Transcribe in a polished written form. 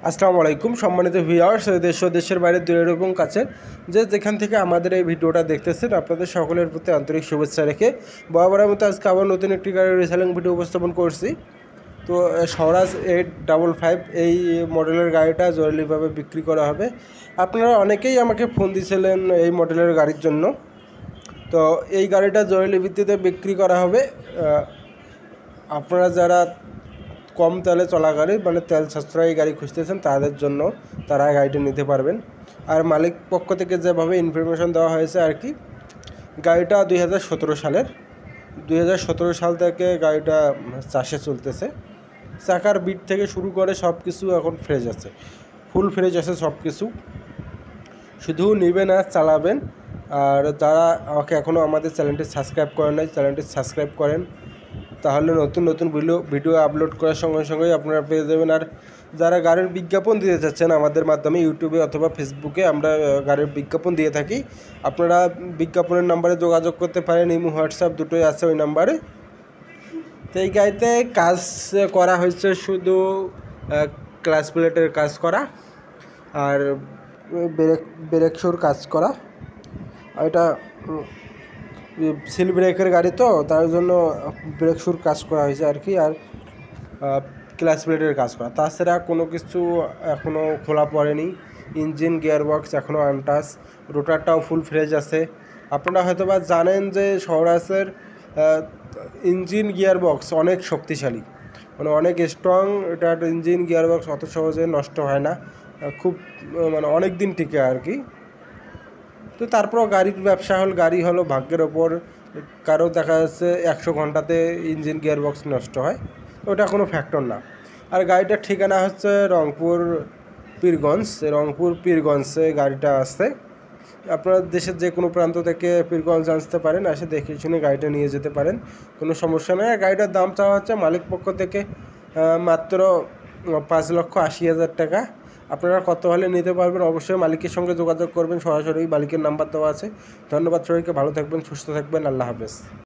আসসালামু আলাইকুম সম্মানিত ভিউয়ার্স, দেশ ও দেশের বাইরে দূরের এবং কাছের যেখান থেকে আমাদের এই ভিডিওটা দেখতেছেন আপনাদের সকলের প্রতি আন্তরিক শুভেচ্ছা রেখে বরাবরের মতো আজকে আবার নতুন একটি গাড়ির রিসেলিং ভিডিও উপস্থাপন করছি। তো স্বরাজ 855 এই মডেলের গাড়িটা জরুরিভাবে বিক্রি করা হবে। আপনারা অনেকেই আমাকে ফোন দিয়েছিলেন এই মডেলের গাড়ির জন্য। তো এই গাড়িটা জরুরি ভিত্তিতে বিক্রি করা হবে। আপনারা যারা কম তেলে চলা গাড়ি মানে তেল সাশ্রয়ী গাড়ি খুঁজতেছেন তাদের জন্য তারা গাড়িটা নিতে পারবেন। আর মালিক পক্ষ থেকে যেভাবে ইনফরমেশন দেওয়া হয়েছে আর কি, গাড়িটা 2017 সালের 2017 সাল থেকে গাড়িটা চাষে চলতেছে। চাকার বিট থেকে শুরু করে সব কিছু এখন ফ্রেশ আছে, ফুল ফ্রেশ আছে সব কিছু। শুধু নেবেন আর চালাবেন। আর যারা আমাকে এখনও আমাদের চ্যানেলটি সাবস্ক্রাইব করেন নাই, চ্যানেলটি সাবস্ক্রাইব করেন, তাহলে নতুন নতুন ভিডিও আপলোড করার সঙ্গে সঙ্গেই আপনারা পেয়ে যাবেন। আর যারা গাড়ির বিজ্ঞাপন দিতে চাচ্ছেন আমাদের মাধ্যমে ইউটিউবে অথবা ফেসবুকে আমরা গাড়ির বিজ্ঞাপন দিয়ে থাকি, আপনারা বিজ্ঞাপনের নাম্বারে যোগাযোগ করতে পারেন। ইমো হোয়াটসঅ্যাপ দুটোই আছে ওই নাম্বারে। তো এই গাড়িতে কাজ করা হয়েছে শুধু ক্লাচ প্লেটের কাজ করা আর ব্রেক শুর কাজ করা। আর এটা সিল ব্রেকের গাড়ি, তো তার জন্য ব্রেক শুর কাজ করা হয়েছে আর কি, আর ক্লাচ প্লেটের কাজ করা। তাছাড়া কোনো কিছু এখনও খোলা পড়েনি। ইঞ্জিন গিয়ারবক্স এখনও আনটাচ, রোটারটাও ফুল ফ্রেশ আছে। আপনারা হয়তো বা জানেন যে স্বরাজের ইঞ্জিন গিয়ারবক্স অনেক শক্তিশালী, মানে অনেক স্ট্রং। এটার ইঞ্জিন গিয়ারবক্স অত সহজে নষ্ট হয় না, খুব মানে অনেক দিন টিকে আর কি। তো তারপরও গাড়ির ব্যবসা গাড়ি হলো ভাগ্যের ওপর। কারো দেখা যাচ্ছে 100 ঘন্টাতে ইঞ্জিন গিয়ারবক্স নষ্ট হয়, ওটা কোনো ফ্যাক্টর না। আর গাড়িটার ঠিকানা হচ্ছে রংপুর পীরগঞ্জে গাড়িটা আছে। আপনারা দেশের যে কোনো প্রান্ত থেকে পীরগঞ্জ আসতে পারেন, এসে দেখে শুনে গাড়িটা নিয়ে যেতে পারেন, কোনো সমস্যা নেই। আর গাড়িটার দাম চাওয়া হচ্ছে মালিক পক্ষ থেকে মাত্র 5,80,000 টাকা। আপনারা কত হলে নিতে পারবেন অবশ্যই মালিকের সঙ্গে যোগাযোগ করবেন, সরাসরি মালিকের নাম্বার দেওয়া আছে। ধন্যবাদ সবাইকে, ভালো থাকবেন, সুস্থ থাকবেন, আল্লাহ হাফেজ।